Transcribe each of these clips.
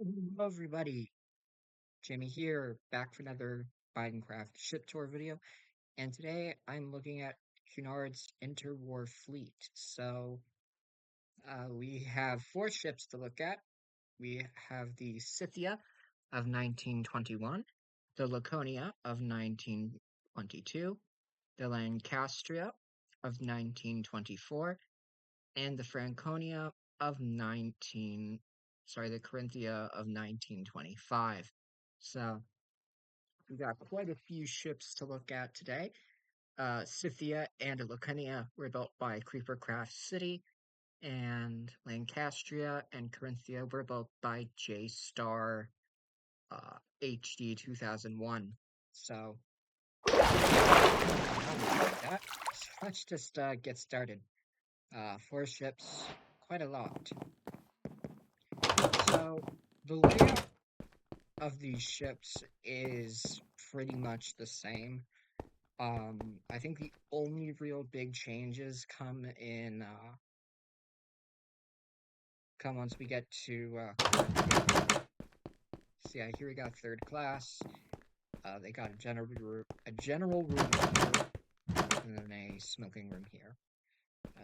Hello everybody, Jamie here, back for another Minecraft ship tour video, and today I'm looking at Cunard's interwar fleet. We have four ships to look at. We have the Scythia of 1921, the Laconia of 1922, the Lancastria of 1924, and the Franconia of the Corinthia of 1925. So, we got quite a few ships to look at today. Scythia and Laconia were built by Creepercraft City, and Lancastria and Corinthia were built by J Star HD 2001. So, that, let's just get started. Four ships, quite a lot. So, the layout of these ships is pretty much the same. I think the only real big changes come once we get to so yeah, here we got third class. They got a general room here, and then a smoking room here.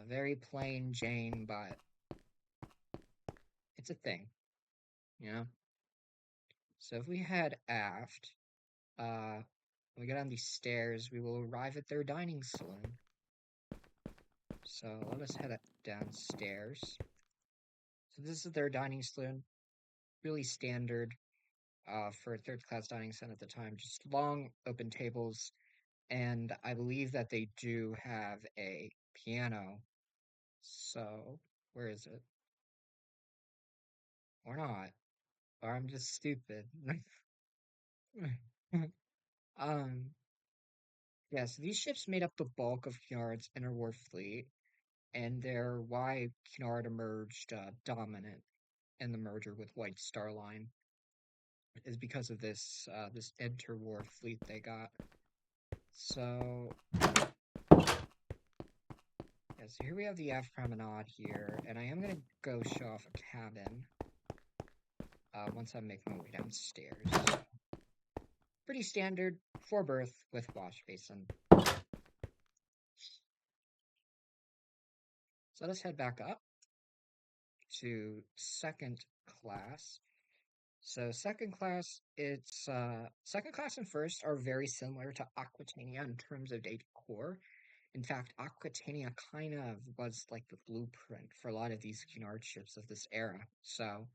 Very plain Jane, but it's a thing, you know. So if we head aft, when we get on these stairs, we will arrive at their dining saloon. So let us head downstairs. So this is their dining saloon, really standard for a third class dining set at the time. Just long open tables, and I believe that they do have a piano. So where is it? Or not? Or I'm just stupid. um, yeah. So these ships made up the bulk of Cunard's interwar fleet, and they're why Cunard emerged dominant in the merger with White Star Line is because of this interwar fleet they got. So yeah, so here we have the aft promenade here, and I am gonna go show off a cabin once I make my way downstairs. So, pretty standard, four berth with wash basin. So let's head back up to second class. So second class and first are very similar to Aquitania in terms of decor. In fact, Aquitania kind of was like the blueprint for a lot of these Cunard ships of this era. So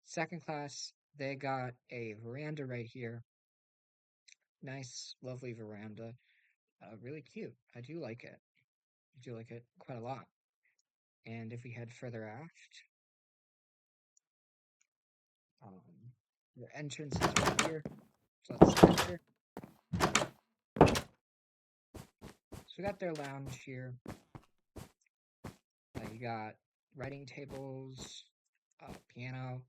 second class, they got a veranda right here. Nice, lovely veranda. Really cute. I do like it. I do like it quite a lot. And if we head further aft, the entrance is right here. So let's enter. So we got their lounge here. You got writing tables, piano,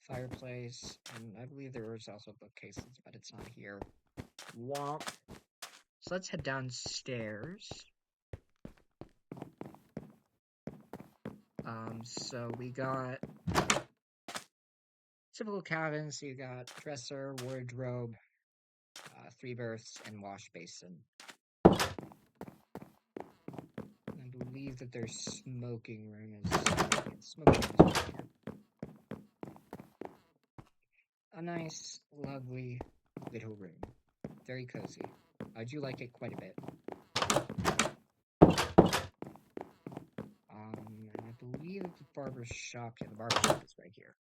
fireplace, and I believe there was also bookcases, but it's not here. Womp. So let's head downstairs. So we got typical cabin. So you got dresser, wardrobe, three berths, and wash basin. I believe that their smoking room is right here. A nice, lovely little room. Very cozy. I do like it quite a bit. And I believe the barber shop, yeah, the barber shop is right here.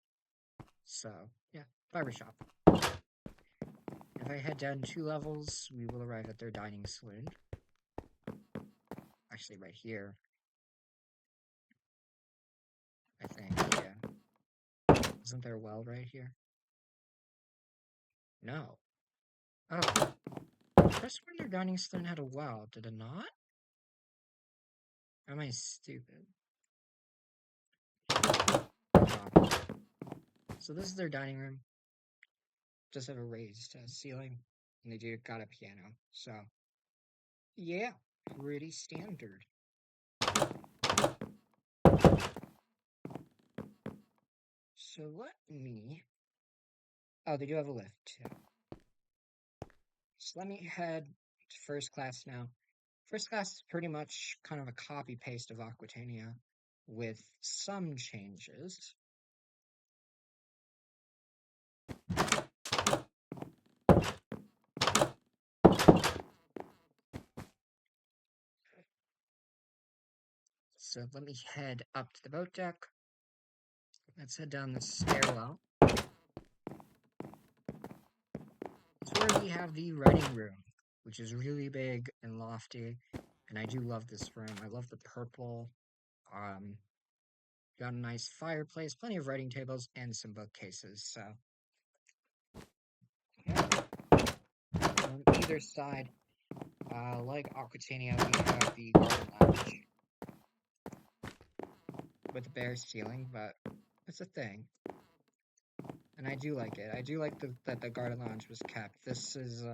So, yeah, barber shop. If I head down 2 levels, we will arrive at their dining saloon. Actually, right here. I think, yeah. Isn't there a well right here? No. Oh. That's when their dining saloon had a well, did it not? Am I stupid? Oh. So this is their dining room. Just have a raised ceiling, and they do got a piano. So, yeah, pretty standard. So let me Oh, they do have a lift, too. So let me head to first class now. First class is pretty much kind of a copy-paste of Aquitania with some changes. So let me head up to the boat deck. Let's head down the stairwell. It's where we have the writing room, which is really big and lofty. And I do love this room. I love the purple. Um, got a nice fireplace, plenty of writing tables, and some bookcases. So, yeah. On either side, like Aquitania, we have the garden lounge with a bare ceiling, but it's a thing. And I do like it. I do like that the garden lounge was kept. This was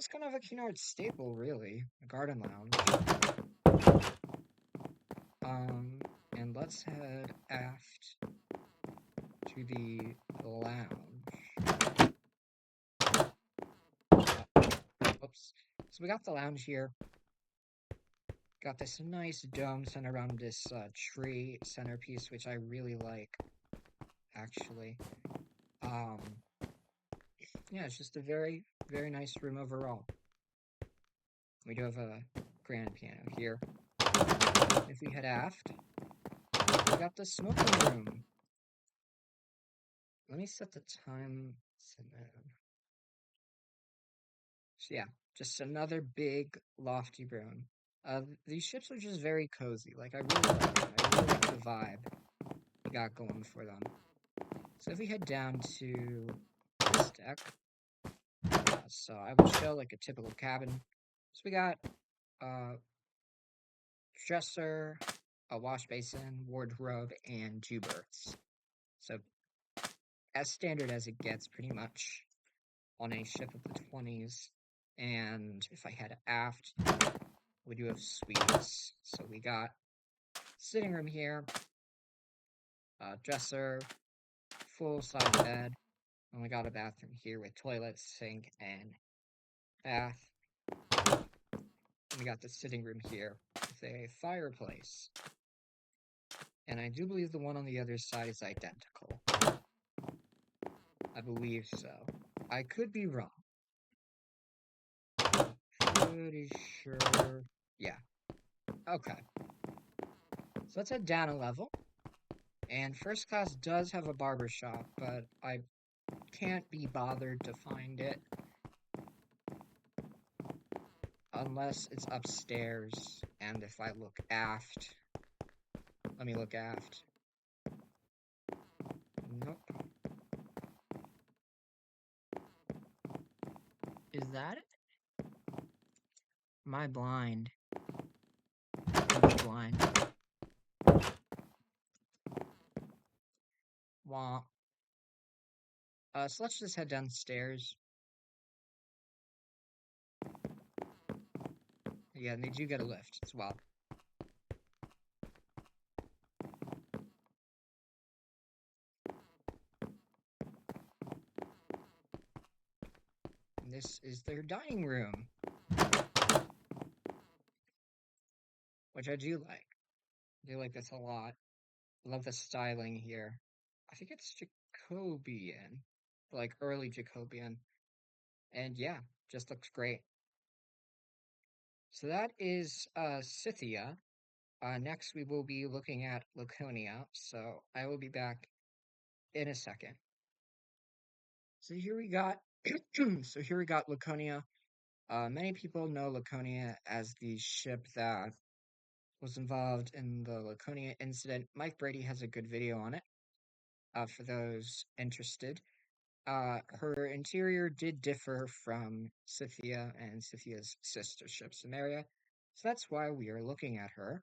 kind of a Cunard staple, really. A garden lounge. Um, and let's head aft to the lounge. Oops. So we got the lounge here. Got this nice dome centered around this tree centerpiece, which I really like, actually. Um, yeah, it's just a very, very nice room overall. We do have a grand piano here. If we head aft, we got the smoking room. Let me set the time. So yeah, just another big lofty room. These ships are just very cozy. Like I really like them. I really like the vibe we got going for them. So if we head down to this deck, so I will show like a typical cabin. So we got dresser, a wash basin, wardrobe, and two berths. So as standard as it gets, pretty much on a ship of the 20s. And if I head aft, we do have suites. So we got sitting room here, dresser, full-size bed, and we got a bathroom here with toilet, sink, and bath. And we got the sitting room here with a fireplace. And I do believe the one on the other side is identical. I believe so. I could be wrong. Pretty sure. Yeah. Okay. So let's head down a level. And first class does have a barber shop, but I can't be bothered to find it. Unless it's upstairs. And if I look aft. Let me look aft. Nope. Is that it? Am I blind? I'm blind. Womp. So let's just head downstairs. Yeah, and they do get a lift as well. And this is their dining room, which I do like. I do like this a lot. I love the styling here. I think it's Jacobean, like early Jacobean. And yeah, just looks great. So that is Scythia. Next we will be looking at Laconia, so I will be back in a second. So here we got Laconia. Many people know Laconia as the ship that was involved in the Laconia incident. Mike Brady has a good video on it for those interested. Her interior did differ from Scythia and Scythia's sister ship, Samaria, so that's why we are looking at her.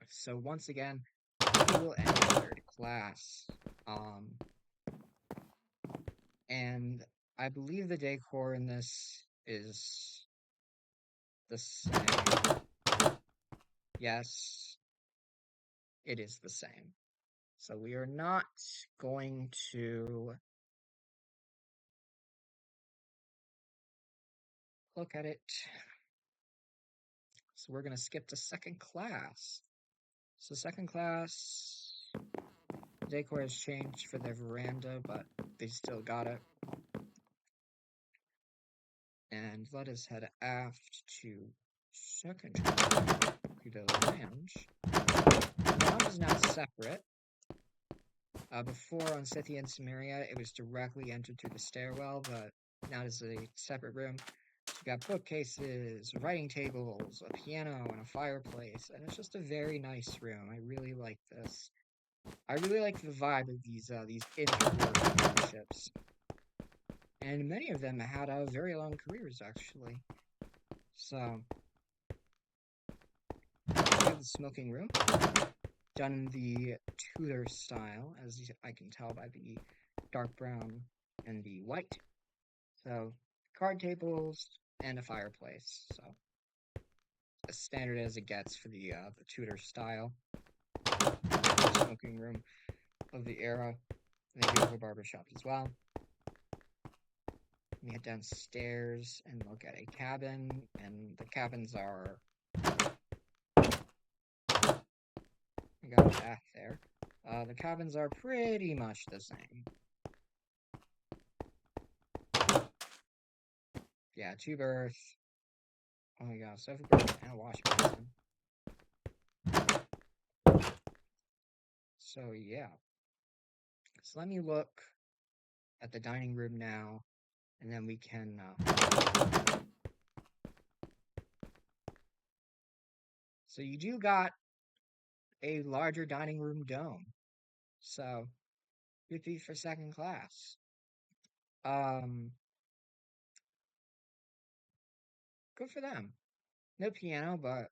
So once again, we will end in third class. And I believe the decor in this is the same. Yes, it is the same. So we are not going to look at it. So we're going to skip to second class. So second class, decor has changed for their veranda, but they still got it. And let us head aft to second class, to the lounge. The lounge is now separate. Before on Scythia and Samaria, it was directly entered through the stairwell, but now it's a separate room. So you got bookcases, writing tables, a piano, and a fireplace, and it's just a very nice room. I really like this. I really like the vibe of these interwar ships. And many of them had very long careers, actually. So, we have the smoking room, done in the Tudor style, as I can tell by the dark brown and the white. So, card tables and a fireplace. So, as standard as it gets for the Tudor style smoking room of the era. And they do have a barbershop as well. We head downstairs and look at a cabin, and the cabins are. We got a bath there. The cabins are pretty much the same. Yeah, 2 berth. Oh my god, sofa berth and a wash basin. So yeah. So let me look at the dining room now, and then we can. So you do got a larger dining room dome. So good feat for second class. Good for them. No piano, but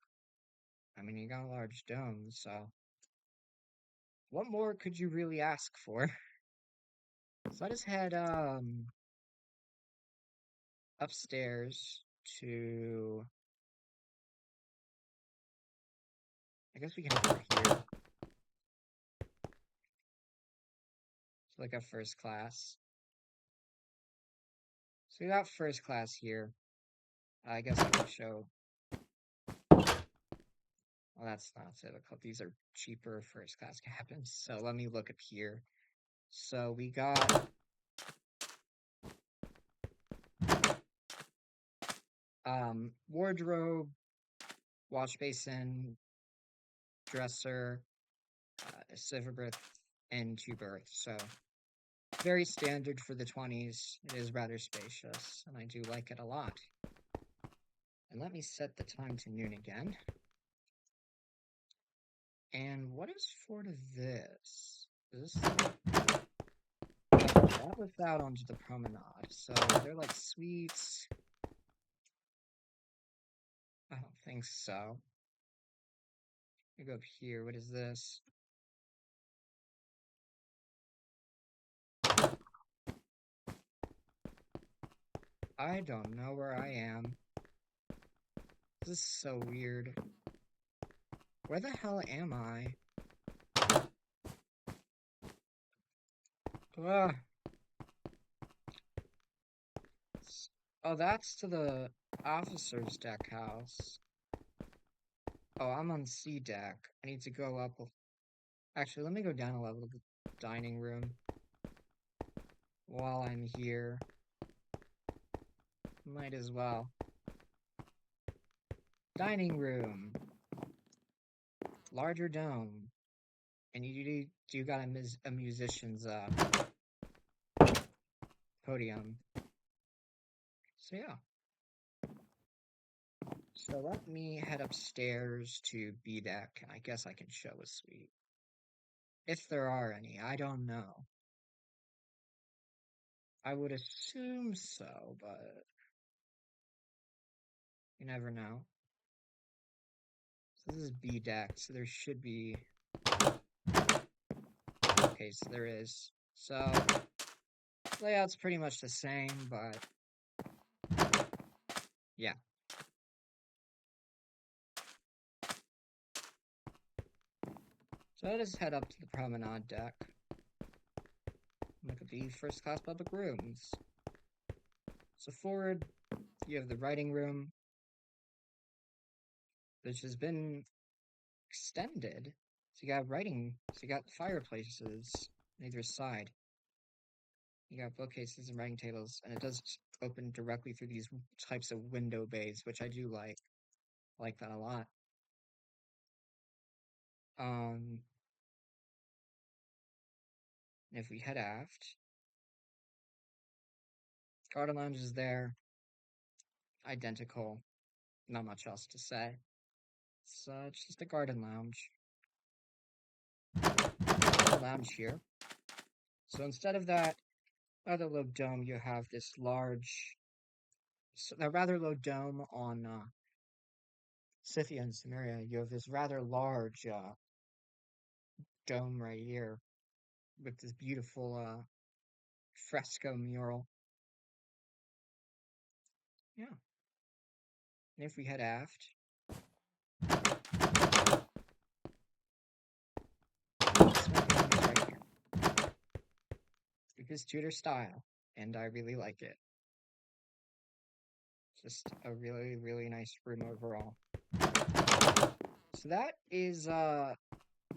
I mean you got a large dome, so what more could you really ask for? So let us head upstairs to. I guess we can head over here. So like a first class. So we got first class here. I guess I can show. Well, that's not typical. These are cheaper first class cabins. So let me look up here. So we got wardrobe, wash basin, dresser, a silver berth, and 2 berths. So very standard for the 20s. It is rather spacious, and I do like it a lot. And let me set the time to noon again. And what is for this? Is this that was out onto the promenade. So they're like suites. I don't think so. We go up here. What is this? I don't know where I am. This is so weird. Where the hell am I? Ugh. Oh, that's to the officer's deck house. Oh, I'm on C deck. I need to go up. Actually, let me go down a level to the dining room while I'm here. Might as well. Dining room. Larger dome. And you do got a musician's podium. So yeah. So let me head upstairs to B deck, and I guess I can show a suite. If there are any, I don't know. I would assume so, but you never know. So this is B deck, so there should be. Okay, so there is. So layout's pretty much the same, but yeah. So let us head up to the promenade deck. Look at the first class public rooms. So forward, you have the writing room, which has been extended. So you got fireplaces on either side. You got bookcases and writing tables, and it does open directly through these types of window bays, which I do like. I like that a lot. If we head aft, garden lounge is there, identical. Not much else to say. It's just a garden lounge. Lounge here. So instead of that rather low dome, you have this rather low dome on Scythia and Samaria. You have this rather large dome right here with this beautiful fresco mural. Yeah. And if we head aft, right here. It is Tudor style, and I really like it. Just a really, really nice room overall. So that is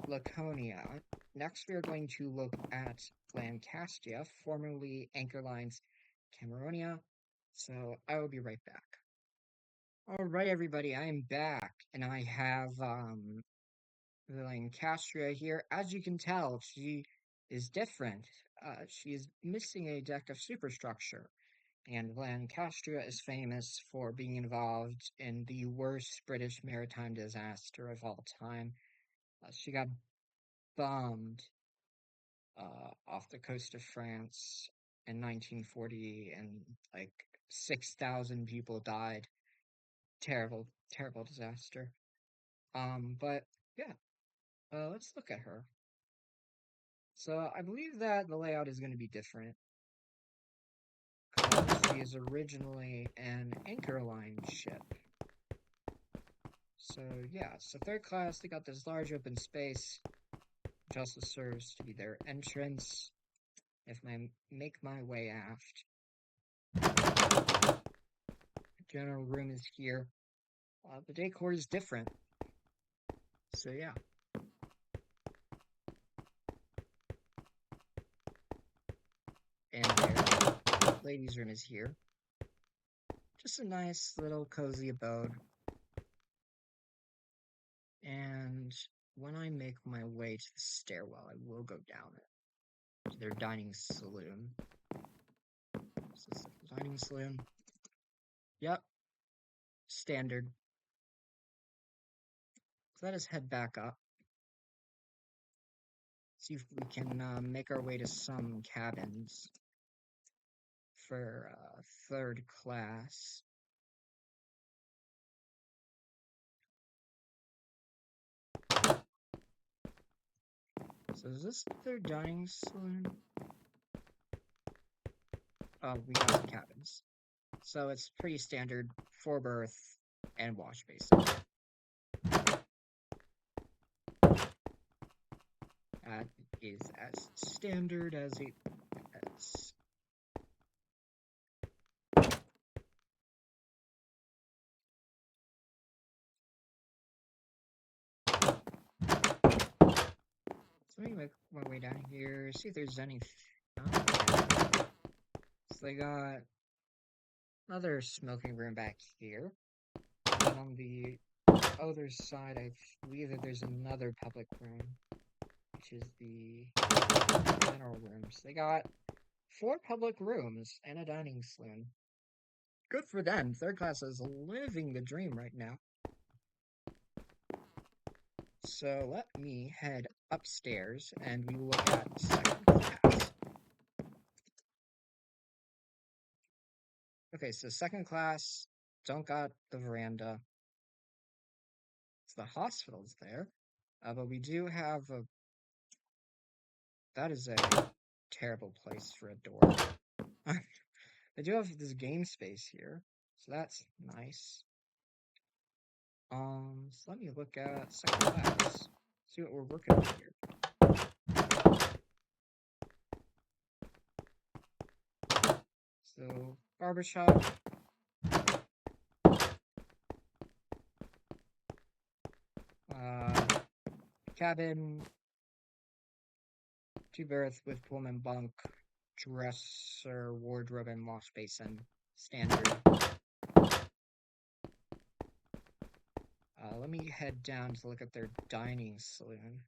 Laconia. Next, we are going to look at Lancastia, formerly Anchor Line's Cameronia. So I will be right back. All right, everybody, I am back, and I have the Lancastria here. As you can tell, she is different. She is missing a deck of superstructure, and Lancastria is famous for being involved in the worst British maritime disaster of all time. She got bombed off the coast of France in 1940, and like 6,000 people died. Terrible, terrible disaster. But yeah, let's look at her. So I believe that the layout is going to be different. She is originally an anchor line ship. So yeah, so third class, they got this large open space, which also serves to be their entrance. If I make my way aft, the general room is here. The decor is different. So yeah. And their ladies' room is here. Just a nice little cozy abode. And when I make my way to the stairwell, I will go down it to their dining saloon. Is this the dining saloon? Yep. Standard. So let us head back up. See if we can make our way to some cabins for third class. So is this their dining saloon? Oh, we got some cabins. So it's pretty standard, 4-berth and wash basin. That is as standard as it gets. So let me make my way down here, see if there's any. So they got another smoking room back here. And on the other side, I believe that there's another public room, which is the general rooms. They got 4 public rooms and a dining saloon. Good for them. Third class is living the dream right now. So let me head upstairs and we will look at second class. Okay, so second class, don't got the veranda. So the hospital's there. But we do have a... That is a terrible place for a door. They do have this game space here, so that's nice. So let me look at second class. So see what we're working with here. So, barbershop. Cabin. Two-berth with Pullman bunk, dresser, wardrobe, and wash basin. Standard. Let me head down to look at their dining saloon.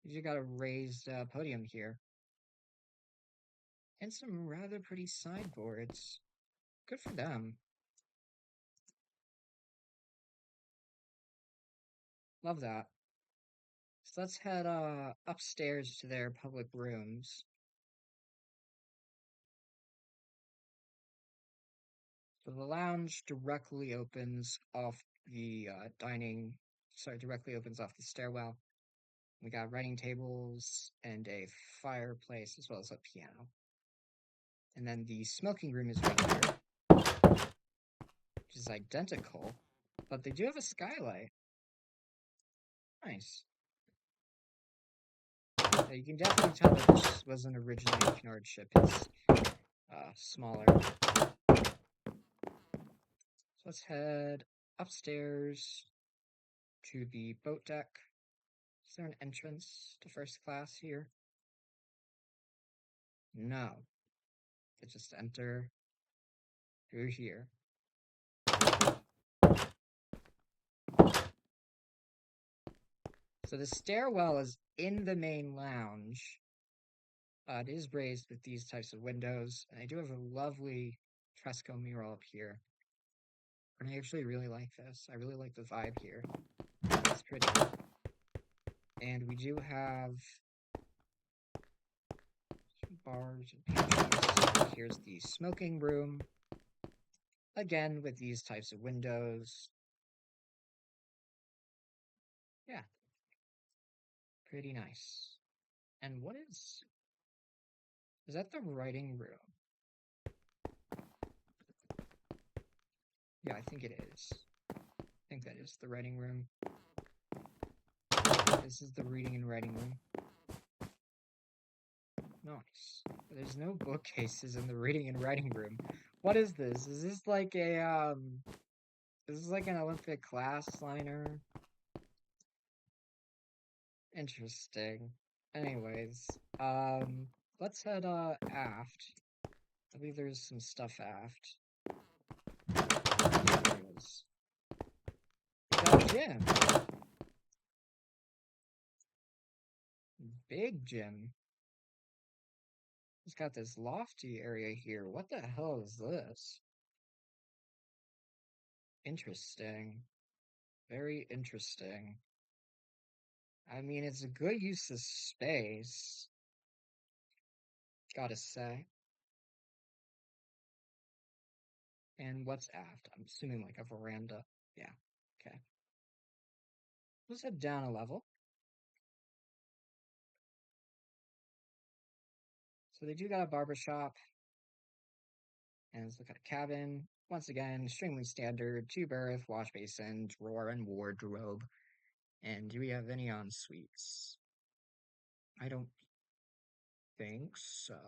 You got a raised podium here. And some rather pretty sideboards. Good for them. Love that. So let's head upstairs to their public rooms. So the lounge directly opens off the directly opens off the stairwell. We got writing tables and a fireplace as well as a piano. And then the smoking room is right here, which is identical, but they do have a skylight. Nice. You can definitely tell that this wasn't originally a Cunard ship. It's smaller. So let's head upstairs to the boat deck. Is there an entrance to first class here? No. You just enter through here. So the stairwell is in the main lounge. It is raised with these types of windows, and I do have a lovely fresco mural up here. And I actually really like this. I really like the vibe here. It's pretty. And we do have bars and pantries. Here's the smoking room. Again, with these types of windows. Yeah. Pretty nice. And what is that the writing room? Yeah, I think it is. I think that is the writing room. This is the reading and writing room. Nice. There's no bookcases in the reading and writing room. What is this? Is this like is this like an Olympic class liner? Interesting. Anyways, let's head aft. I believe there's some stuff aft. There is. We got a gym. Big gym. It's got this lofty area here. What the hell is this? Interesting. Very interesting. I mean, it's a good use of space. Gotta say. And what's aft? I'm assuming like a veranda. Yeah. Okay. Let's head down a level. So they do got a barber shop. And let's look at a cabin. Once again, extremely standard. Two-berth, wash basin, drawer, and wardrobe. And do we have any en suites? I don't think so.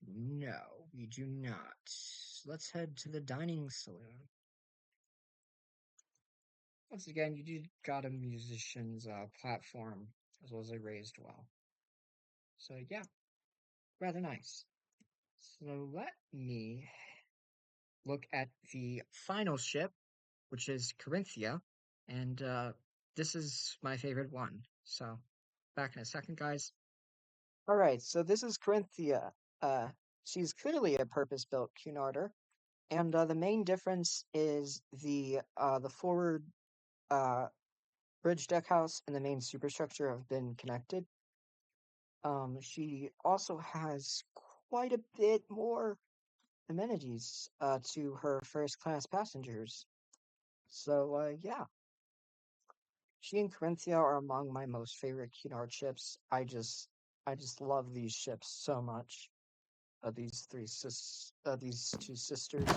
No, we do not. Let's head to the dining saloon. Once again, you do got a musician's platform as well as a raised well. So yeah, rather nice. So let me look at the final ship, which is Corinthia, and this is my favorite one. So back in a second, guys. All right, so this is Corinthia. Uh, she's clearly a purpose-built Cunarder, and the main difference is the forward uh, bridge deck house and the main superstructure have been connected. She also has quite a bit more amenities to her first class passengers. So yeah, she and Corinthia are among my most favorite Cunard ships. I just love these ships so much. these these two sisters.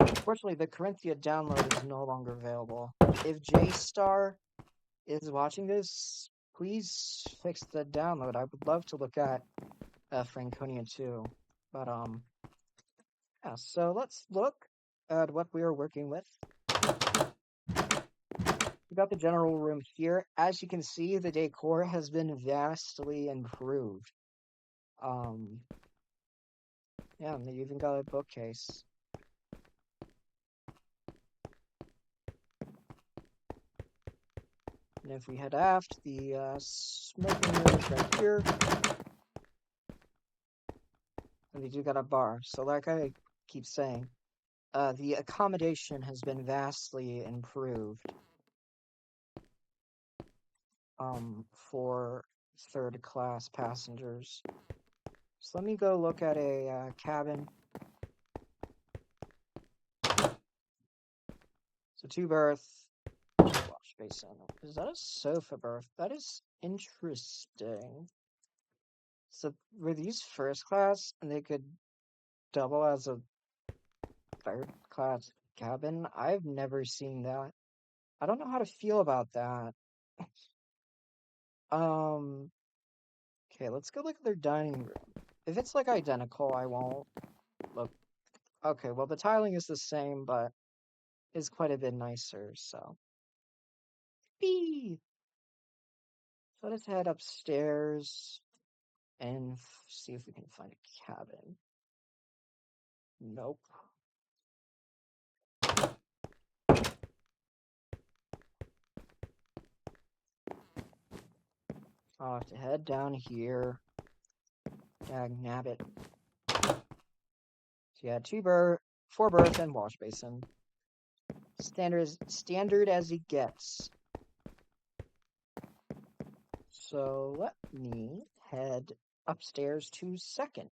Unfortunately, the Corinthia download is no longer available. If J-Star is watching this, please fix the download. I would love to look at Franconia too. But yeah, so let's look at what we are working with. We got the general room here. As you can see, the decor has been vastly improved. Yeah, and they even got a bookcase. And if we head aft, the smoking room is right here. And they do got a bar. So like I keep saying, the accommodation has been vastly improved for third-class passengers. So let me go look at a cabin. So 2-berth, wash basin. Is that a sofa berth? That is interesting. So were these first class and they could double as a third-class cabin? I've never seen that. I don't know how to feel about that. Okay, let's go look at their dining room. If it's like identical, I won't look. Okay, well the tiling is the same, but is quite a bit nicer, so. Bee! So let's head upstairs and see if we can find a cabin. Nope. I'll have to head down here. Dag nabbit. So yeah, 4-berth and wash basin. Standard as it gets. So let me head upstairs to second.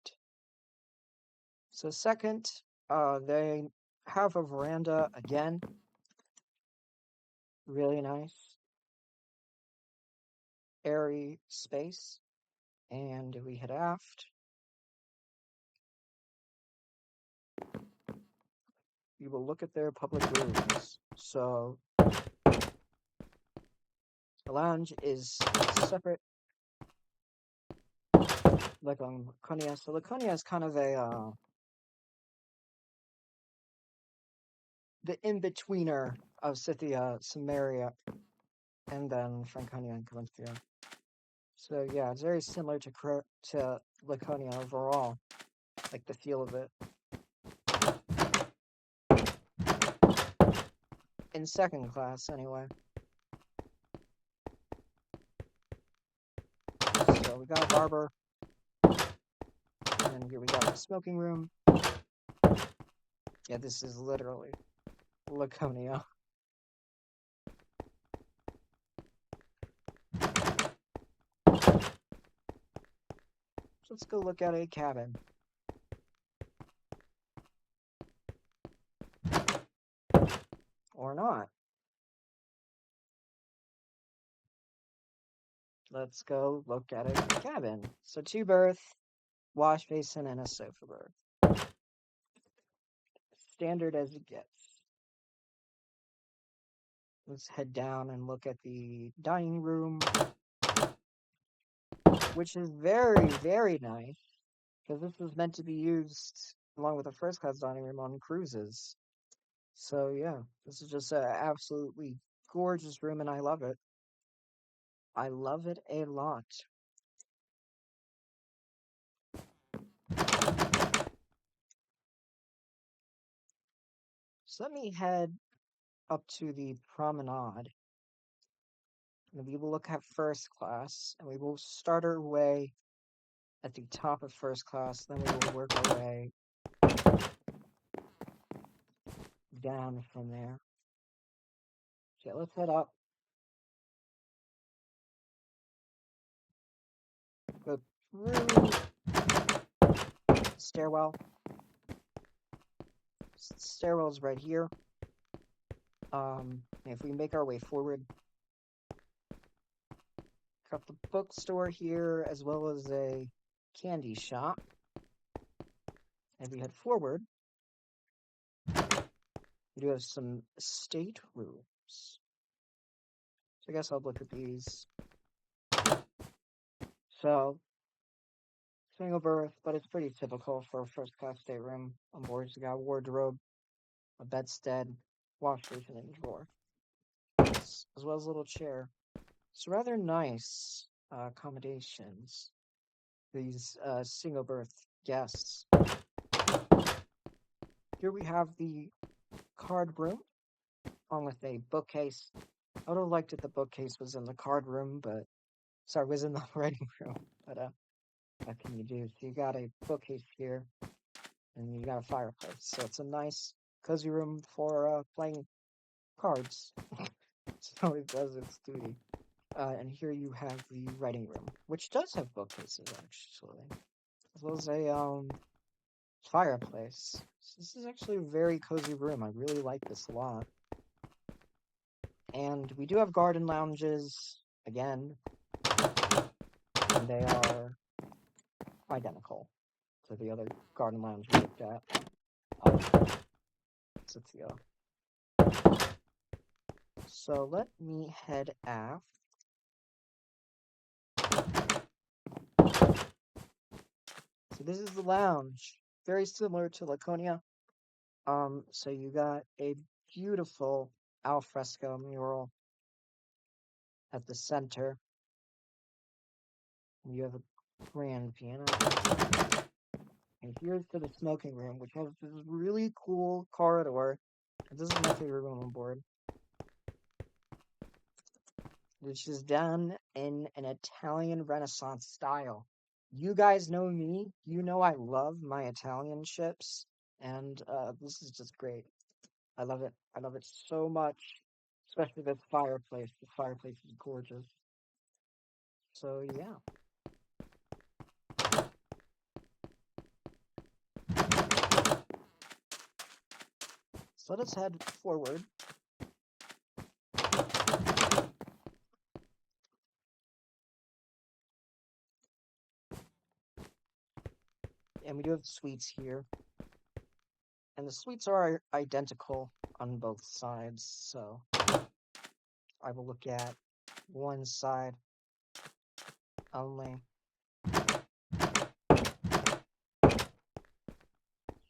So second, they have a veranda again. Really nice. Airy space. And we head aft. We will look at their public rooms. So the lounge is separate. Like on Laconia. So Laconia is kind of a the in-betweener of Scythia, Samaria, and then Franconia and Corinthia. So yeah, it's very similar to Laconia overall, like the feel of it. In second class, anyway. So we got a barber, and then here we got the smoking room. Yeah, this is literally Laconia. So let's go look at a cabin. Or not. Let's go look at a cabin. So 2-berth, wash basin, and a sofa berth. Standard as it gets. Let's head down and look at the dining room, which is very, very nice, because this was meant to be used along with a first-class dining room on cruises. So yeah, this is just an absolutely gorgeous room, and I love it. I love it a lot. So let me head up to the promenade. And we will look at first class, and we will start our way at the top of first class, then we will work our way down from there. Okay, let's head up. Go through stairwell. Stairwell's right here. If we make our way forward, got the bookstore here, as well as a candy shop. If we head forward, we do have some state rooms. So I guess I'll look at these. So, single berth, but it's pretty typical for a first class stateroom on board. You got a wardrobe, a bedstead, wash station, and drawer, as well as a little chair. It's rather nice accommodations. These single berth guests. Here we have the card room, along with a bookcase. I would have liked it the bookcase was in the card room, but sorry, was in the writing room. But what can you do? So you got a bookcase here, and you got a fireplace. So it's a nice, cozy room for playing cards. So it does its duty. And here you have the writing room, which does have bookcases actually, as well as a fireplace. So this is actually a very cozy room. I really like this a lot. And we do have garden lounges again, and they are identical to the other garden lounge we looked at. So let me head aft. So this is the lounge, very similar to Laconia. So you got a beautiful alfresco mural at the center. You have a grand piano. And here's to the smoking room, which has this really cool corridor. This is my favorite room on board, which is done in an Italian Renaissance style. You guys know me. You know I love my Italian ships, and this is just great. I love it. I love it so much, especially this fireplace. The fireplace is gorgeous. So yeah. So let us head forward. And we do have suites here. And the suites are identical on both sides, so I will look at one side only.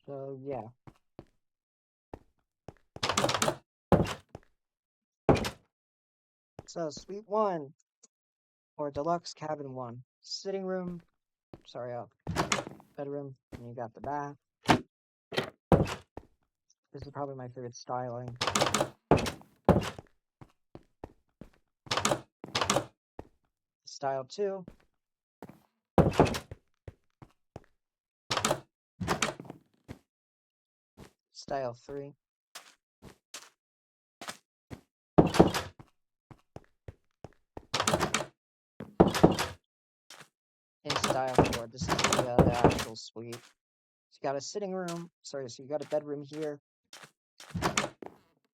So yeah. So suite 1, or deluxe cabin 1. Sitting room, bedroom, and you got the bath. This is probably my favorite styling. Style 2. Style 3. In style 4. This is the actual suite. So you got a sitting room. So you got a bedroom here.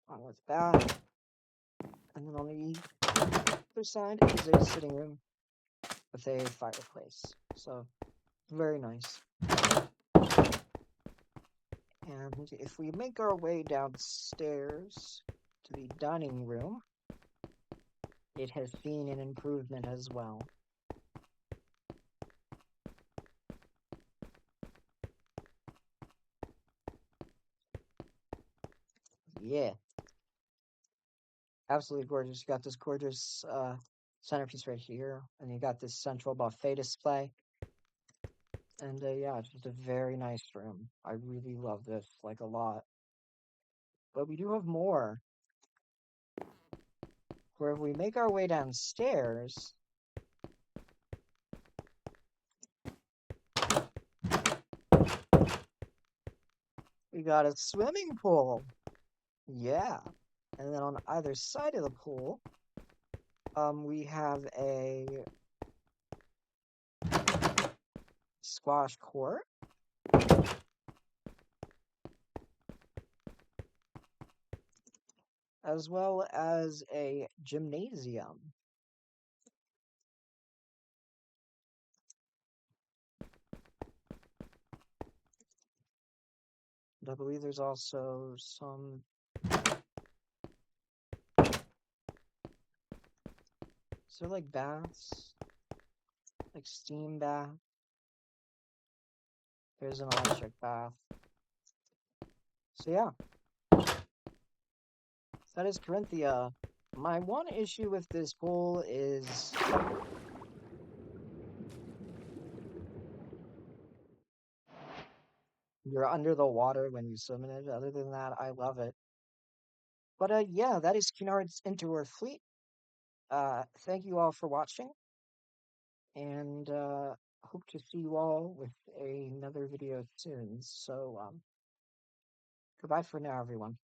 On with bath. And then on the other side is a sitting room with a fireplace. So very nice. And if we make our way downstairs to the dining room, it has seen an improvement as well. Yeah. Absolutely gorgeous. You got this gorgeous centerpiece right here, and you got this central buffet display. And yeah, it's just a very nice room. I really love this, like, a lot. But we do have more. Where if we make our way downstairs, we got a swimming pool. Yeah. And then on either side of the pool, we have a squash court. As well as a gymnasium. But I believe there's also some. Is there like baths? Like steam bath? There's an electric bath. So yeah, that is Corinthia. My one issue with this pool is you're under the water when you swim in it. Other than that, I love it. But yeah, that is Cunard's Interwar Fleet. Thank you all for watching, and hope to see you all with another video soon. So goodbye for now, everyone.